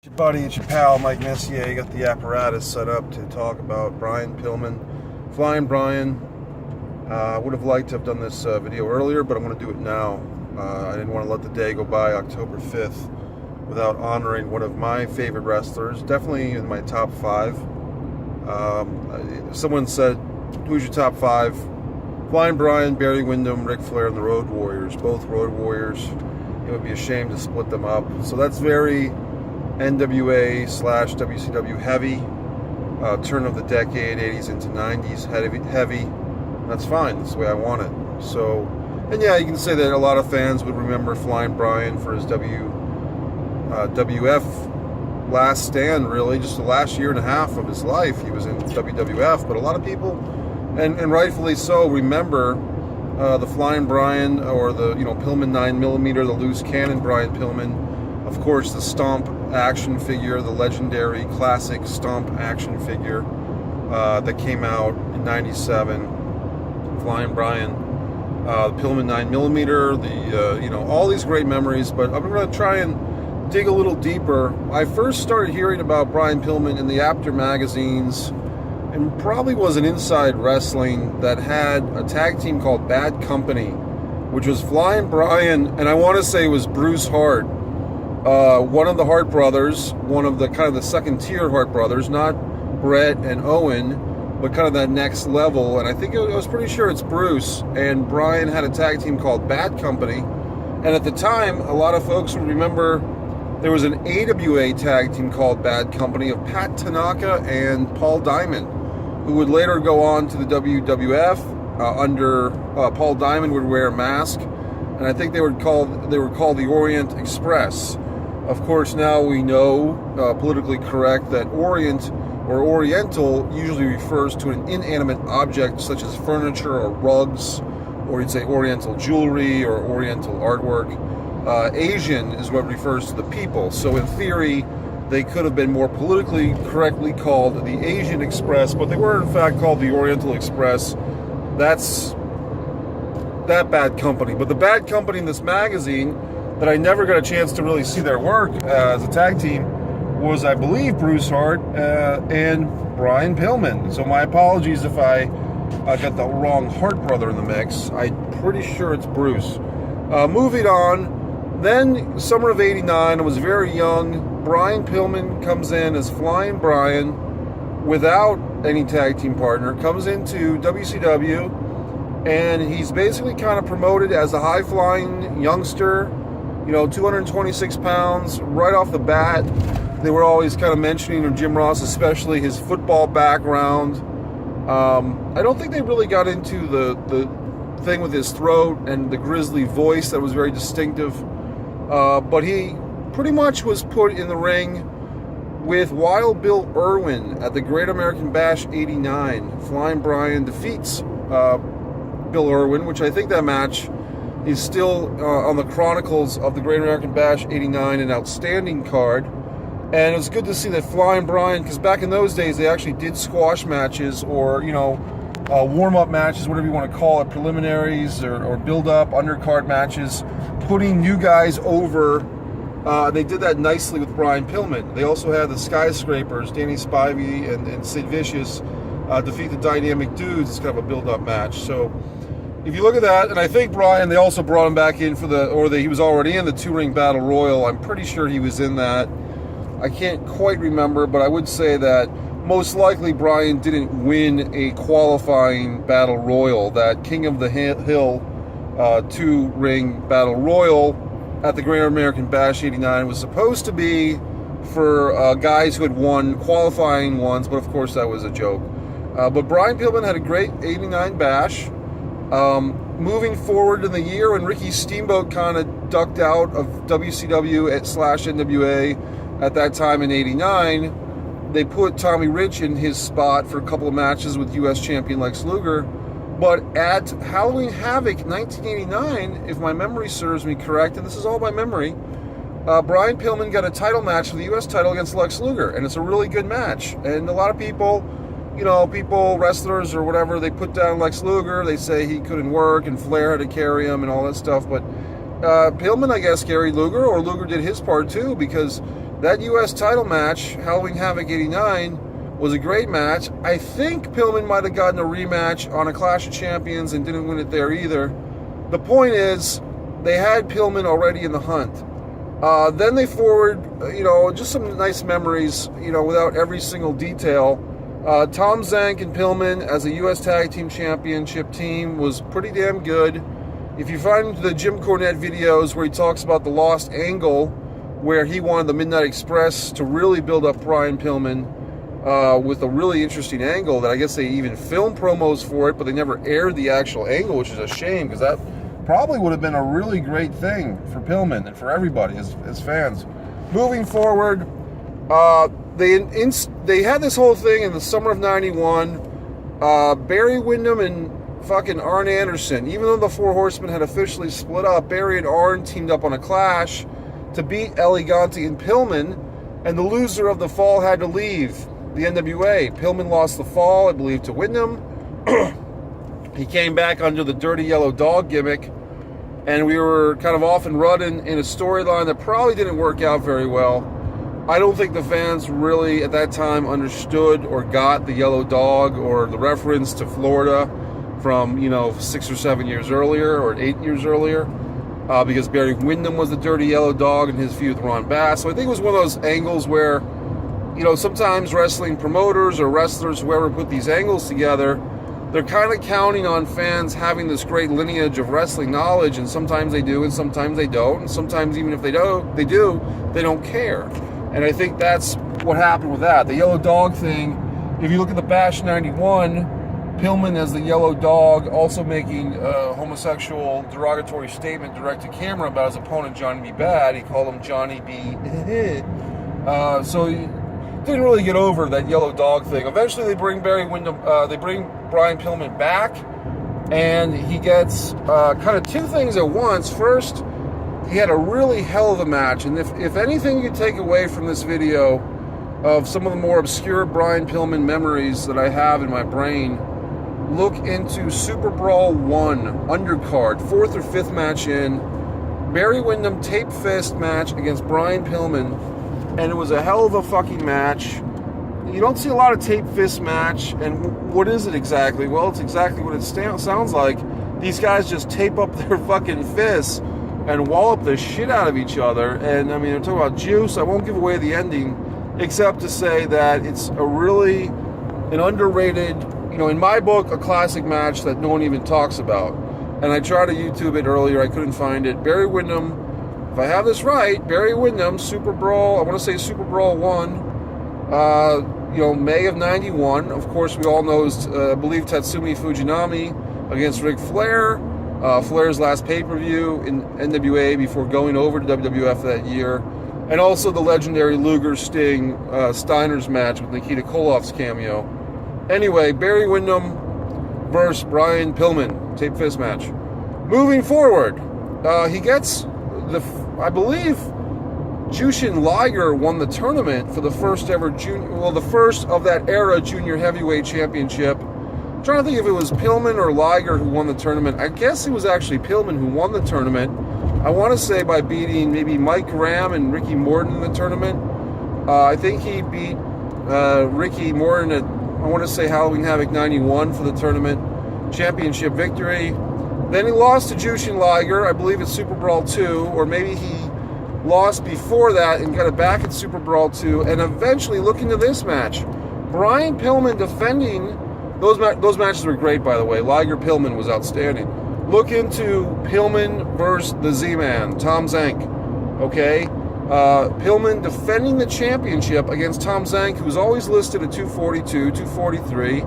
Your buddy, it's your pal, Mike Messier. Got the apparatus set up to talk about Brian Pillman, Flyin Brian. I would have liked to have done this video earlier, but I'm going to do it now. I didn't want to let the day go by, October 5th, without honoring one of my favorite wrestlers, definitely in my top 5. Someone said, who's your top 5? Flyin Brian, Barry Windham, Ric Flair, and the Road Warriors. Both Road Warriors. It would be a shame to split them up. So that's very NWA/WCW heavy, turn of the decade, 80s into 90s heavy. That's fine. That's the way I want it. So, and yeah, you can say that a lot of fans would remember Flyin Brian for his WF last stand, really, just the last year and a half of his life. He was in WWF, but a lot of people, and rightfully so, remember the Flyin Brian, or the Pillman 9mm, the loose cannon Brian Pillman. Of course, the Stomp action figure, the legendary classic Stomp action figure that came out in '97. Flyin Brian, the Pillman 9mm, the all these great memories. But I'm going to try and dig a little deeper. I first started hearing about Brian Pillman in the Apter magazines, and probably was an Inside Wrestling that had a tag team called Bad Company, which was Flyin Brian, and I want to say it was Bruce Hart. One of the Hart brothers, one of the kind of the second tier Hart brothers, not Brett and Owen, but kind of that next level. And I think I was pretty sure it's Bruce. And Brian had a tag team called Bad Company. And at the time, a lot of folks would remember there was an AWA tag team called Bad Company of Pat Tanaka and Paul Diamond, who would later go on to the WWF. Under Paul Diamond would wear a mask, and I think they were called the Orient Express. Of course, now we know, politically correct, that Orient or Oriental usually refers to an inanimate object such as furniture or rugs, or you'd say Oriental jewelry or Oriental artwork. Asian is what refers to the people. So in theory, they could have been more politically correctly called the Asian Express, but they were in fact called the Oriental Express. That's that Bad Company. But the Bad Company in this magazine, that I never got a chance to really see their work as a tag team, was, I believe, Bruce Hart and Brian Pillman. So my apologies if I got the wrong Hart brother in the mix. I'm pretty sure it's Bruce. Moving on, then summer of '89, I was very young. Brian Pillman comes in as Flyin Brian without any tag team partner, comes into WCW, and he's basically kind of promoted as a high-flying youngster, 226 pounds right off the bat. They were always kind of mentioning of Jim Ross, especially his football background. I don't think they really got into the thing with his throat and the grizzly voice that was very distinctive. But he pretty much was put in the ring with Wild Bill Irwin at the Great American Bash '89. Flyin Brian defeats Bill Irwin, which I think that match is still on the chronicles of the Great American Bash '89, an outstanding card. And it was good to see that Flyin Brian, because back in those days they actually did squash matches, or warm-up matches, whatever you want to call it, preliminaries or build-up, undercard matches, putting new guys over. They did that nicely with Brian Pillman. They also had the Skyscrapers, Danny Spivey and Sid Vicious, defeat the Dynamic Dudes. It's kind of a build-up match. So if you look at that, and I think Brian, they also brought him back in for he was already in the 2-ring battle royal. I'm pretty sure he was in that. I can't quite remember, but I would say that most likely Brian didn't win a qualifying battle royal. That King of the Hill 2-ring battle royal at the Great American Bash '89 was supposed to be for guys who had won qualifying ones, but of course that was a joke. But Brian Pillman had a great '89 Bash. Moving forward in the year, when Ricky Steamboat kind of ducked out of WCW/NWA at that time in '89, they put Tommy Rich in his spot for a couple of matches with U.S. champion Lex Luger. But at Halloween Havoc 1989, if my memory serves me correct, and this is all by memory, Brian Pillman got a title match for the U.S. title against Lex Luger, and it's a really good match. And a lot of people, wrestlers or whatever, they put down Lex Luger. They say he couldn't work, and Flair had to carry him and all that stuff. But Pillman, I guess, carried Luger, or Luger did his part too, because that U.S. title match, Halloween Havoc 89, was a great match. I think Pillman might have gotten a rematch on a Clash of Champions and didn't win it there either. The point is, they had Pillman already in the hunt. Then they forward, just some nice memories, without every single detail. Tom Zank and Pillman as a U.S. Tag Team Championship team was pretty damn good. If you find the Jim Cornette videos where he talks about the lost angle, where he wanted the Midnight Express to really build up Brian Pillman with a really interesting angle that I guess they even filmed promos for it, but they never aired the actual angle, which is a shame because that probably would have been a really great thing for Pillman and for everybody as fans. Moving forward, they had this whole thing in the summer of 91. Barry Windham and fucking Arn Anderson, even though the Four Horsemen had officially split up, Barry and Arn teamed up on a Clash to beat Elegante and Pillman, and the loser of the fall had to leave the NWA. Pillman lost the fall, I believe, to Windham. He came back under the Dirty Yellow Dog gimmick, and we were kind of off and running in a storyline that probably didn't work out very well. I don't think the fans really at that time understood or got the Yellow Dog or the reference to Florida from 6 or 7 years earlier or 8 years earlier, because Barry Windham was the Dirty Yellow Dog in his feud with Ron Bass. So I think it was one of those angles where sometimes wrestling promoters or wrestlers, whoever put these angles together, they're kind of counting on fans having this great lineage of wrestling knowledge, and sometimes they do and sometimes they don't, and sometimes even if they do, they don't care. And I think that's what happened with that. The Yellow Dog thing, if you look at the Bash 91, Pillman as the Yellow Dog also making a homosexual derogatory statement direct to camera about his opponent Johnny B. Bad. He called him Johnny B. So he didn't really get over that Yellow Dog thing. Eventually they bring Brian Pillman back, and he gets kind of two things at once. First, he had a really hell of a match, and if anything you take away from this video of some of the more obscure Brian Pillman memories that I have in my brain, look into Superbrawl 1 undercard, 4th or 5th match in, Barry Windham tape fist match against Brian Pillman, and it was a hell of a fucking match. You don't see a lot of tape fist match, and what is it exactly? Well, it's exactly what it sounds like. These guys just tape up their fucking fists and wallop the shit out of each other, and I mean, they're talking about juice. I won't give away the ending, except to say that it's an underrated, in my book, a classic match that no one even talks about. And I tried to YouTube it earlier, I couldn't find it. Barry Windham, if I have this right, Barry Windham, Superbrawl, I want to say Superbrawl 1, May of 91. Of course, we all know, I believe, Tatsumi Fujinami against Ric Flair. Flair's last pay-per-view in NWA before going over to WWF that year. And also the legendary Luger Sting Steiner's match with Nikita Koloff's cameo. Anyway, Barry Windham versus Brian Pillman, tape fist match. Moving forward, he gets I believe Jushin Liger won the tournament for the first ever the first of that era junior heavyweight championship. I'm trying to think if it was Pillman or Liger who won the tournament. I guess it was actually Pillman who won the tournament. I want to say by beating maybe Mike Graham and Ricky Morton in the tournament. I think he beat Ricky Morton at, I want to say, Halloween Havoc 91 for the tournament championship victory. Then he lost to Jushin Liger, I believe it's Superbrawl 2, or maybe he lost before that and got it back at Superbrawl 2, and eventually, look into this match. Brian Pillman defending, those matches were great, by the way. Liger-Pillman was outstanding. Look into Pillman versus the Z-Man, Tom Zank, okay? Pillman defending the championship against Tom Zank, who was always listed at 242, 243,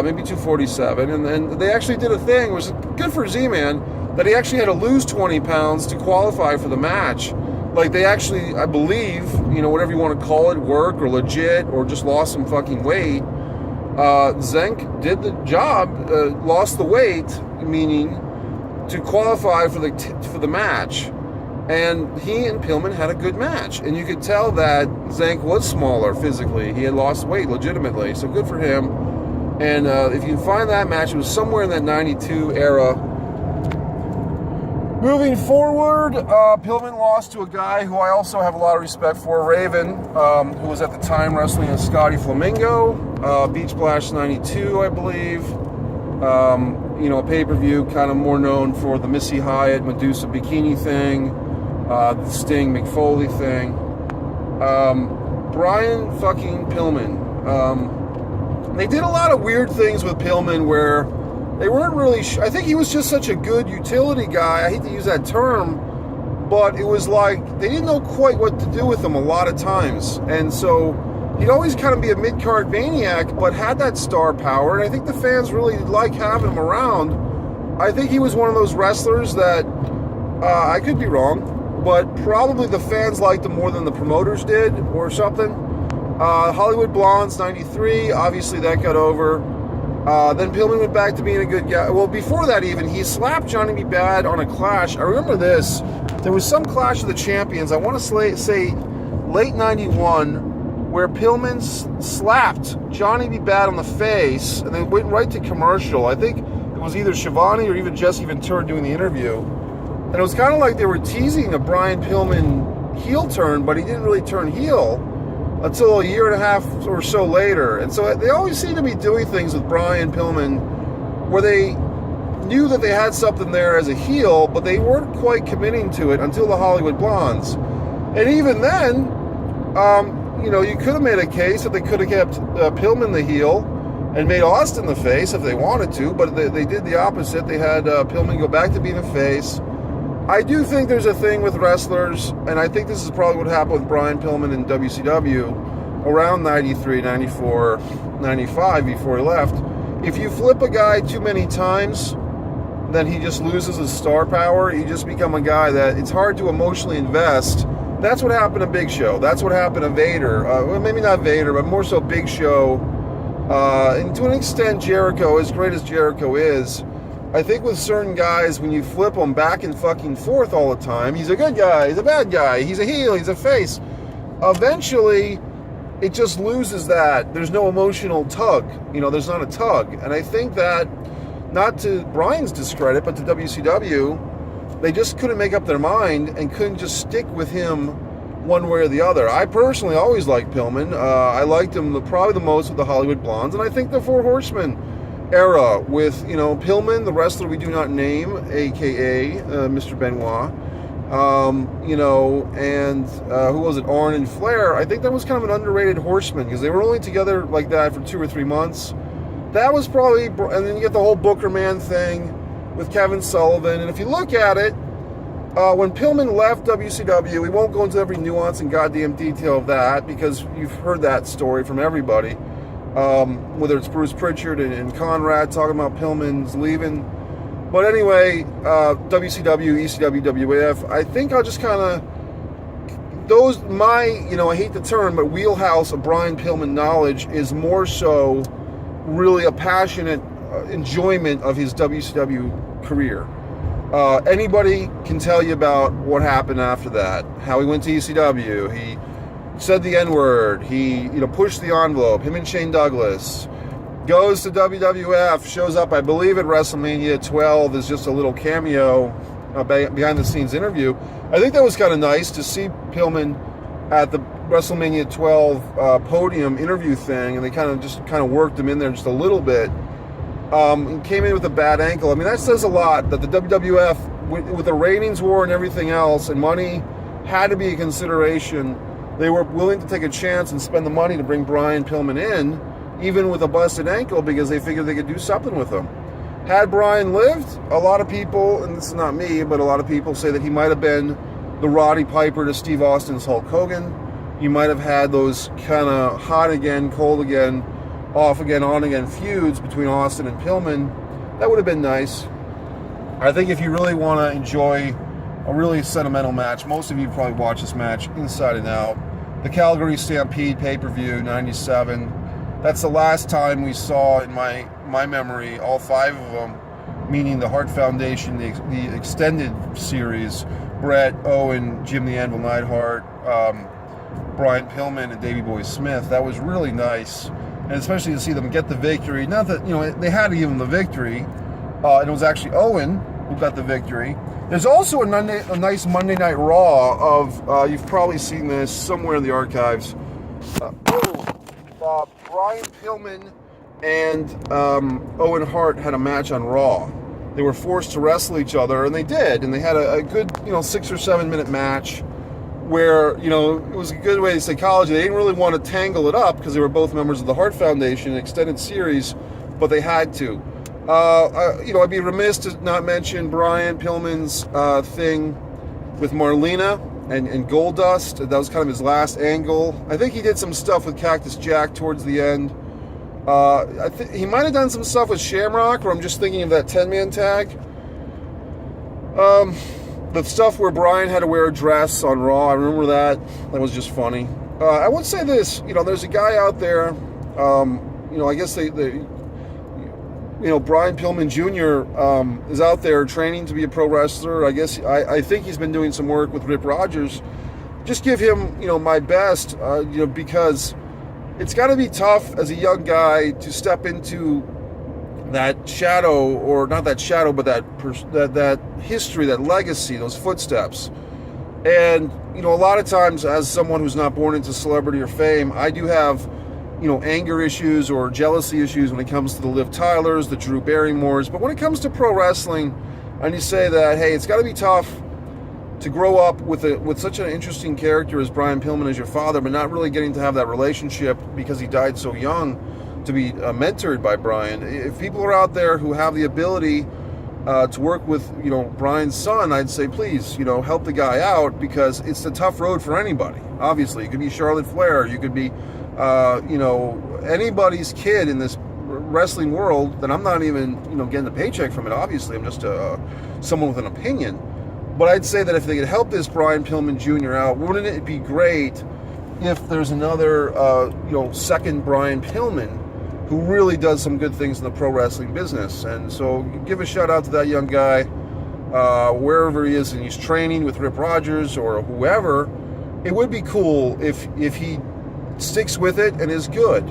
maybe 247, and then they actually did a thing, which was good for Z-Man, that he actually had to lose 20 pounds to qualify for the match. Like, they actually, I believe, whatever you want to call it, work or legit, or just lost some fucking weight. Zank did the job, lost the weight, meaning to qualify for the match. And he and Pillman had a good match. And you could tell that Zank was smaller physically. He had lost weight legitimately, so good for him. And if you find that match, it was somewhere in that 92 era. Moving forward, Pillman lost to a guy who I also have a lot of respect for, Raven, who was at the time wrestling as Scotty Flamingo, Beach Blast 92, I believe. A pay-per-view kind of more known for the Missy Hyatt Medusa bikini thing, the Sting McFoley thing. Brian fucking Pillman. They did a lot of weird things with Pillman where they weren't really I think he was just such a good utility guy. I hate to use that term, but it was like they didn't know quite what to do with him a lot of times. And so he'd always kind of be a mid-card maniac, but had that star power, and I think the fans really like having him around. I think he was one of those wrestlers that, I could be wrong, but probably the fans liked him more than the promoters did or something. Hollywood Blondes 93, obviously that got over. Then Pillman went back to being a good guy. Well, before that even, he slapped Johnny B. Bad on a clash. I remember this. There was some Clash of the Champions, I want to say late 91, where Pillman slapped Johnny B. Bad on the face and then went right to commercial. I think it was either Shivani or even Jesse Ventura doing the interview. And it was kind of like they were teasing a Brian Pillman heel turn, but he didn't really turn heel until a year and a half or so later. And so they always seem to be doing things with Brian Pillman where they knew that they had something there as a heel, but they weren't quite committing to it until the Hollywood Blondes. And even then, you could have made a case that they could have kept Pillman the heel and made Austin the face if they wanted to, but they did the opposite. They had Pillman go back to being a face. I do think there's a thing with wrestlers, and I think this is probably what happened with Brian Pillman in WCW around 93, 94, 95 before he left. If you flip a guy too many times, then he just loses his star power. You just become a guy that it's hard to emotionally invest. That's what happened to Big Show. That's what happened to Vader. Well, maybe not Vader, but more so Big Show. And to an extent, Jericho, as great as Jericho is, I think with certain guys, when you flip them back and fucking forth all the time, he's a good guy, he's a bad guy, he's a heel, he's a face. Eventually, it just loses that. There's no emotional tug. There's not a tug. And I think that, not to Brian's discredit, but to WCW, they just couldn't make up their mind and couldn't just stick with him one way or the other. I personally always liked Pillman. I liked him probably the most with the Hollywood Blondes, and I think the Four Horsemen era with, Pillman, the wrestler we do not name, a.k.a. Mr. Benoit, and who was it, Arn and Flair. I think that was kind of an underrated horseman because they were only together like that for 2 or 3 months. That was probably, and then you get the whole Booker Man thing with Kevin Sullivan. And if you look at it, when Pillman left WCW, we won't go into every nuance and goddamn detail of that because you've heard that story from everybody. Whether it's Bruce Pritchard and Conrad talking about Pillman's leaving. But anyway, WCW, ECW, WAF, I think I'll just kind of, I hate the term, but wheelhouse of Brian Pillman knowledge is more so really a passionate enjoyment of his WCW career. Anybody can tell you about what happened after that, how he went to ECW, he said the N-word, he pushed the envelope, him and Shane Douglas, goes to WWF, shows up, I believe, at WrestleMania 12 as just a little cameo, behind the scenes interview. I think that was kind of nice to see Pillman at the WrestleMania 12 podium interview thing, and they kind of worked him in there just a little bit. And came in with a bad ankle. I mean, that says a lot that the WWF, with the ratings war and everything else, and money had to be a consideration. They were willing to take a chance and spend the money to bring Brian Pillman in, even with a busted ankle, because they figured they could do something with him. Had Brian lived, a lot of people, and this is not me, but a lot of people say that he might have been the Roddy Piper to Steve Austin's Hulk Hogan. You might have had those kind of hot again, cold again, off again, on again feuds between Austin and Pillman. That would have been nice. I think if you really want to enjoy a really sentimental match, most of you probably watch this match inside and out. The Calgary Stampede pay-per-view, 97. That's the last time we saw, in my memory, all 5 of them, meaning the Hart Foundation, the extended series, Brett, Owen, Jim the Anvil Neidhart, Brian Pillman, and Davey Boy Smith. That was really nice, and especially to see them get the victory. Not that, they had to give them the victory, and it was actually Owen who got the victory, There's also a nice Monday Night Raw of, you've probably seen this somewhere in the archives. Brian Pillman and Owen Hart had a match on Raw. They were forced to wrestle each other, and they did. And they had a good, 6 or 7 minute match where, it was a good way of psychology. They didn't really want to tangle it up because they were both members of the Hart Foundation, an extended series, but they had to. I'd be remiss to not mention Brian Pillman's thing with Marlena and Goldust. That was kind of his last angle. I think he did some stuff with Cactus Jack towards the end. He might have done some stuff with Shamrock, or I'm just thinking of that 10-man tag. The stuff where Brian had to wear a dress on Raw, I remember that. That was just funny. I would say this, there's a guy out there, I guess Brian Pillman Jr. Is out there training to be a pro wrestler. I think he's been doing some work with Rip Rogers. Just give him, my best, because it's got to be tough as a young guy to step into that shadow, or not that shadow, but that history, that legacy, those footsteps. And, a lot of times as someone who's not born into celebrity or fame, I do have, anger issues or jealousy issues when it comes to the Liv Tylers, the Drew Barrymores. But when it comes to pro wrestling, and you say that, hey, it's got to be tough to grow up with such an interesting character as Brian Pillman as your father, but not really getting to have that relationship because he died so young, to be mentored by Brian. If people are out there who have the ability to work with, Brian's son, I'd say please, help the guy out, because it's a tough road for anybody. Obviously, you could be Charlotte Flair, you could be, anybody's kid in this wrestling world that I'm not even, getting a paycheck from it. Obviously, I'm just someone with an opinion. But I'd say that if they could help this Brian Pillman Jr. out, wouldn't it be great if there's another, second Brian Pillman who really does some good things in the pro wrestling business? And so give a shout out to that young guy, wherever he is, and he's training with Rip Rogers or whoever. It would be cool if he sticks with it and is good.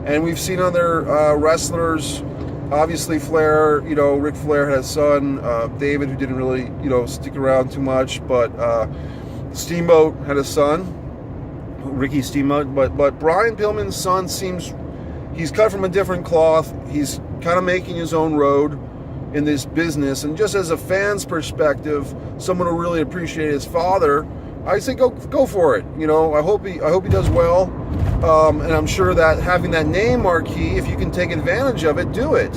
And we've seen other wrestlers, obviously Flair, Ric Flair had a son, David, who didn't really, stick around too much, but Steamboat had a son, Ricky Steamboat, but Brian Pillman's son seems, he's cut from a different cloth. He's kind of making his own road in this business. And just as a fan's perspective, someone who really appreciated his father, I say go for it. I hope he does well. And I'm sure that having that name marquee, if you can take advantage of it, do it.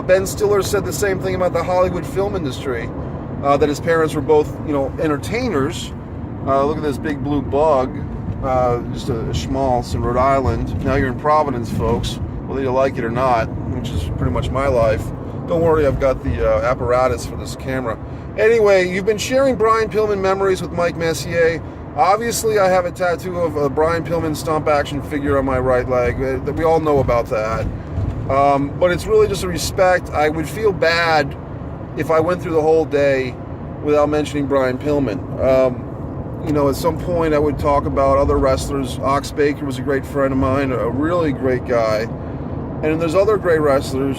Ben Stiller said the same thing about the Hollywood film industry, that his parents were both, entertainers. Look at this big blue bug. Just a schmaltz in Rhode Island. Now you're in Providence, folks, whether you like it or not, which is pretty much my life. Don't worry, I've got the apparatus for this camera. Anyway, you've been sharing Brian Pillman memories with Mike Messier. Obviously, I have a tattoo of a Brian Pillman stomp action figure on my right leg. We all know about that. But it's really just a respect. I would feel bad if I went through the whole day without mentioning Brian Pillman. At some point I would talk about other wrestlers. Ox Baker was a great friend of mine, a really great guy. And there's other great wrestlers.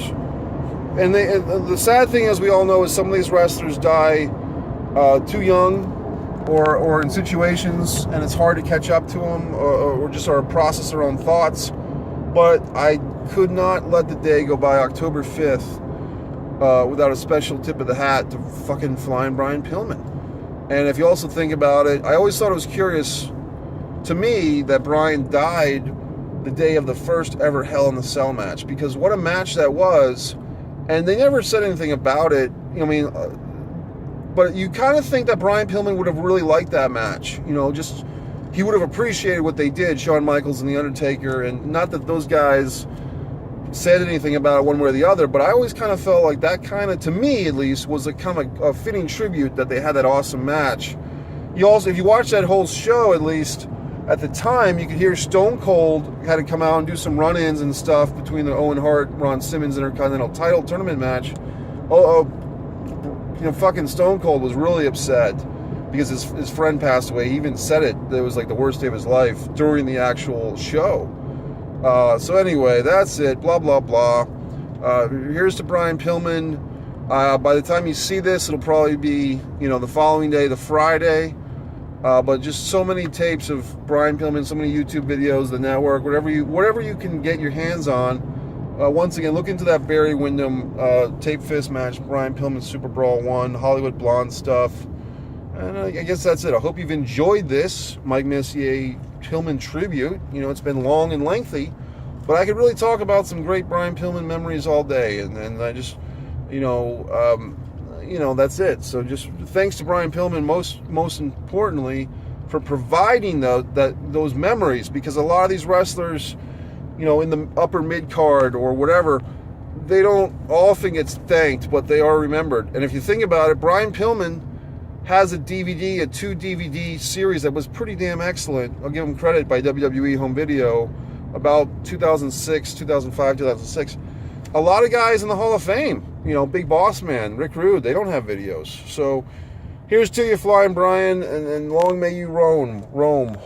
And the sad thing, as we all know, is some of these wrestlers die too young, or in situations, and it's hard to catch up to them, or just sort of process their own thoughts. But I could not let the day go by October 5th without a special tip of the hat to fucking Flyin Brian Pillman. And if you also think about it, I always thought it was curious to me that Brian died the day of the first ever Hell in the Cell match, because what a match that was. And they never said anything about it. But you kind of think that Brian Pillman would have really liked that match. He would have appreciated what they did, Shawn Michaels and The Undertaker. And not that those guys said anything about it one way or the other, but I always kind of felt like that kind of, to me at least, was a kind of a fitting tribute that they had that awesome match. If you watch that whole show, at least at the time, you could hear Stone Cold had to come out and do some run-ins and stuff between the Owen Hart, Ron Simmons Intercontinental title tournament match. Fucking Stone Cold was really upset because his friend passed away. He even said it was like the worst day of his life during the actual show. So anyway, that's it. Blah, blah, blah. Here's to Brian Pillman. By the time you see this, it'll probably be, the following day, the Friday. But just so many tapes of Brian Pillman, so many YouTube videos, the network, whatever you can get your hands on. Once again, look into that Barry Windham tape fist match, Brian Pillman Superbrawl 1, Hollywood Blonde stuff. And I guess that's it. I hope you've enjoyed this Mike Messier Pillman tribute. It's been long and lengthy, but I could really talk about some great Brian Pillman memories all day. And I just, that's it. So just thanks to Brian Pillman, most importantly, for providing those memories, because a lot of these wrestlers, in the upper mid card or whatever, they don't often get thanked, but they are remembered. And if you think about it, Brian Pillman has a 2 DVD series that was pretty damn excellent. I'll give him credit, by WWE Home Video, about 2006, 2005, 2006. A lot of guys in the Hall of Fame, Big Boss Man, Rick Rude, they don't have videos. So here's to you, Flyin Brian, and long may you roam.